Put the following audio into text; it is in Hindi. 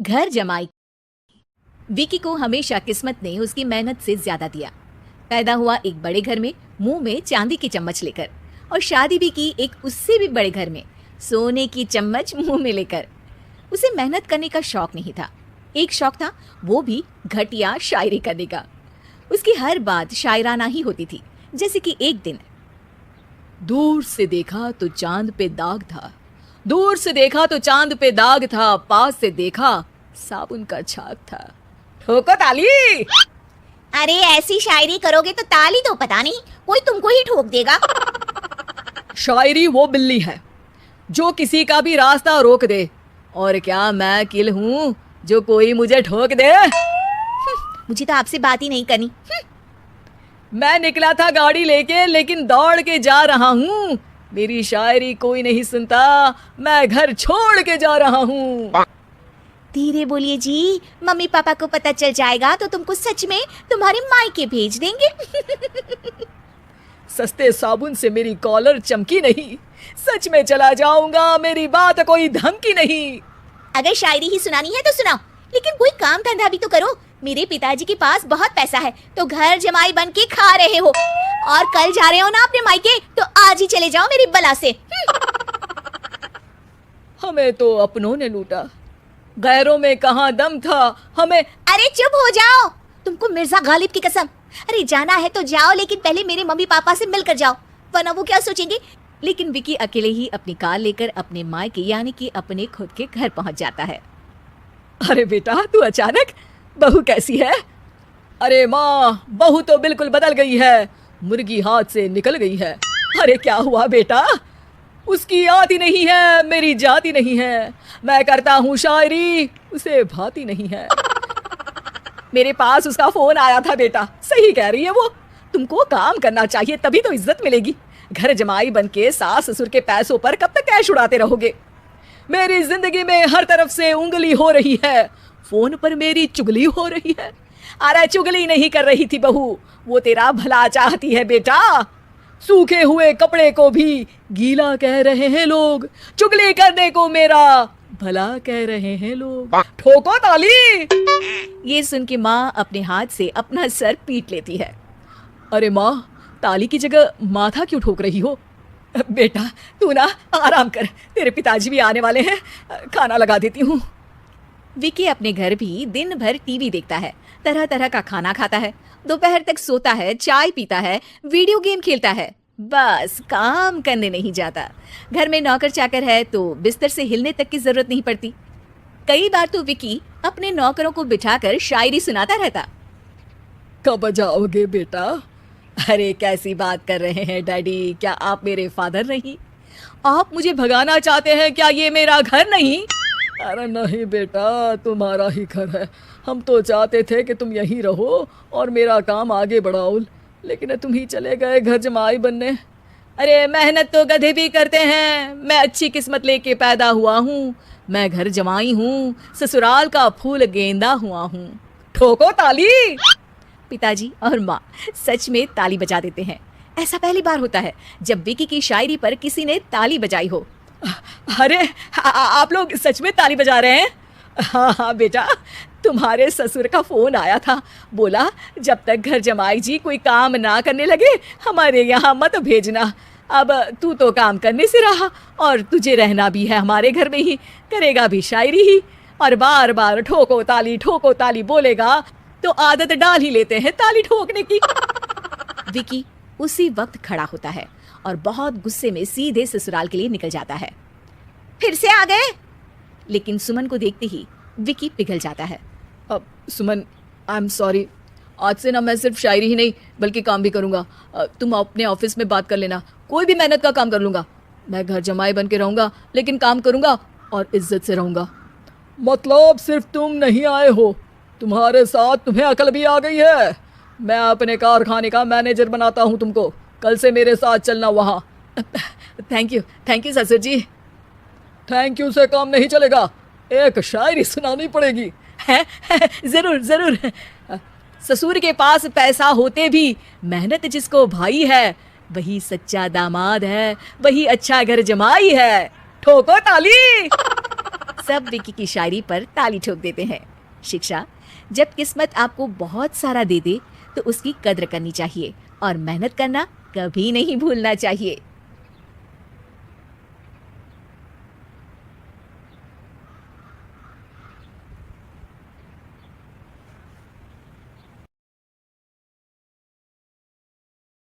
घर जमाई। विकी को हमेशा किस्मत ने उसकी मेहनत से ज्यादा दिया। पैदा हुआ एक बड़े घर में, मुंह में चांदी की चम्मच लेकर, और शादी भी की एक उससे भी बड़े घर में, सोने की चम्मच मुंह में लेकर। उसे मेहनत करने का शौक नहीं था। एक शौक था, वो भी घटिया शायरी करने का। उसकी हर बात शायराना ही होती थी। जैसे कि एक दिन, दूर से देखा तो चांद पे दाग था, दूर से देखा तो चांद पे दाग था, पास से देखा साबुन का छाग था। ठोको ताली। अरे ऐसी शायरी करोगे तो ताली तो पता नहीं, कोई तुमको ही ठोक देगा। शायरी वो बिल्ली है जो किसी का भी रास्ता रोक दे, और क्या मैं किल हूँ जो कोई मुझे ठोक दे। मुझे तो आपसे बात ही नहीं करनी। मैं निकला था गाड़ी लेके, लेकिन दौड़ के जा रहा हूँ। मेरी शायरी कोई नहीं सुनता, मैं घर छोड़ के जा रहा हूँ। धीरे बोलिए जी, मम्मी पापा को पता चल जाएगा तो तुमको सच में तुम्हारे मायके भेज देंगे। सस्ते साबुन से मेरी कॉलर चमकी नहीं, सच में चला जाऊंगा, मेरी बात कोई धमकी नहीं। अगर शायरी ही सुनानी है तो सुनाओ, लेकिन कोई काम धंधा भी तो करो। मेरे पिताजी के पास बहुत पैसा है तो घर जमाई बन के खा रहे हो, और कल जा रहे हो ना अपने मायके, तो आज ही चले जाओ मेरी बला से। हमें तो अपनों ने लूटा, गैरों में कहाँ दम था हमें। अरे चुप हो जाओ, तुमको मिर्जा गालिब की कसम। अरे जाना है तो जाओ, लेकिन पहले मेरे मम्मी पापा से मिलकर जाओ, वरना वो क्या सोचेंगे। लेकिन विकी अकेले ही अपनी कार लेकर अपने मायके यानी कि अपने खुद के घर पहुंच जाता है। अरे बेटा, तू अचानक, बहू कैसी है? अरे माँ, बहू तो बिल्कुल बदल गई है, मुर्गी हाथ से निकल गई है। अरे क्या हुआ बेटा? उसकी आती नहीं है, मेरी जाती नहीं है, मैं करता हूँ शायरी, उसे भाती नहीं है। मेरे पास उसका फोन आया था बेटा, सही कह रही है वो। तुमको काम करना चाहिए, तभी तो इज्जत मिलेगी। घर जमाई बनके सास ससुर के पैसों पर कब तक कैश उड़ाते रहोगे? मेरी जिंदगी में हर तरफ से उंगली हो रही है, फोन पर मेरी चुगली हो रही है। अरे चुगली नहीं कर रही थी बहू, वो तेरा भला चाहती है बेटा। सूखे हुए कपड़े को भी गीला कह रहे हैं लोग, चुगली करने को मेरा भला कह रहे हैं लोग। ठोको ताली। ये सुन के माँ अपने हाथ से अपना सर पीट लेती है। अरे माँ, ताली की जगह माथा क्यों ठोक रही हो? बेटा तू ना आराम कर, तेरे पिताजी भी आने वाले हैं, खाना लगा देती हूँ। विकी अपने घर भी दिन भर टीवी देखता है, तरह तरह का खाना खाता है, दोपहर तक सोता है, चाय पीता है, वीडियो गेम खेलता है, बस काम करने नहीं जाता। घर में नौकर चाकर है तो बिस्तर से हिलने तक की जरूरत नहीं पड़ती। कई बार तो विकी अपने नौकरों को बिठाकर शायरी सुनाता रहता। कब जाओगे बेटा? अरे कैसी बात कर रहे हैं डैडी, क्या आप मेरे फादर नहीं? आप मुझे भगाना चाहते हैं क्या? ये मेरा घर नहीं। अरे नहीं बेटा, तुम्हारा ही घर है। हम तो चाहते थे कि तुम यहीं रहो और मेरा काम आगे बढ़ाओ, लेकिन तुम ही चले गए घर जमाई बनने। अरे मेहनत तो गधे भी करते हैं, मैं अच्छी किस्मत लेके पैदा हुआ हूँ, मैं घर जमाई हूँ, ससुराल का फूल गेंदा हुआ हूँ। ठोको ताली। पिताजी और माँ सच में ताली बजा देते हैं। ऐसा पहली बार होता है जब विकी की शायरी पर किसी ने ताली बजाई हो। अरे आप लोग सच में ताली बजा रहे हैं? हाँ हाँ बेटा, तुम्हारे ससुर का फोन आया था, बोला जब तक घर जमाई जी कोई काम ना करने लगे हमारे यहाँ मत भेजना। अब तू तो काम करने से रहा और तुझे रहना भी है हमारे घर में ही, करेगा भी शायरी ही, और बार बार ठोको ताली बोलेगा तो आदत डाल ही लेते हैं ताली ठोकने की। विकी उसी वक्त खड़ा होता है और बहुत गुस्से में सीधे ससुराल के लिए निकल जाता है। फिर से आ गए? लेकिन सुमन को देखते ही विकी पिघल जाता है। अब सुमन, आई एम सॉरी, आज से ना मैं सिर्फ शायरी ही नहीं बल्कि काम भी करूंगा। तुम अपने ऑफिस में बात कर लेना, कोई भी मेहनत का काम कर लूंगा। मैं घर जमाई बन के रहूंगा, लेकिन काम करूंगा और इज्जत से रहूंगा। मतलब सिर्फ तुम नहीं आए हो, तुम्हारे साथ तुम्हें अकल भी आ गई है। मैं अपने कारखाने का मैनेजर बनाता हूँ तुमको, कल से मेरे साथ चलना वहाँ। थैंक यू ससुर जी। थैंक यू से काम नहीं चलेगा, एक शायरी सुनानी पड़ेगी। है जरूर। ससुर के पास पैसा होते भी मेहनत जिसको भाई है, वही सच्चा दामाद है, वही अच्छा घर जमाई है। ठोको ताली। सब विकी की शायरी पर ताली ठोक देते हैं। शिक्षा, जब किस्मत आपको बहुत सारा दे दे तो उसकी कद्र करनी चाहिए और मेहनत करना कभी नहीं भूलना चाहिए।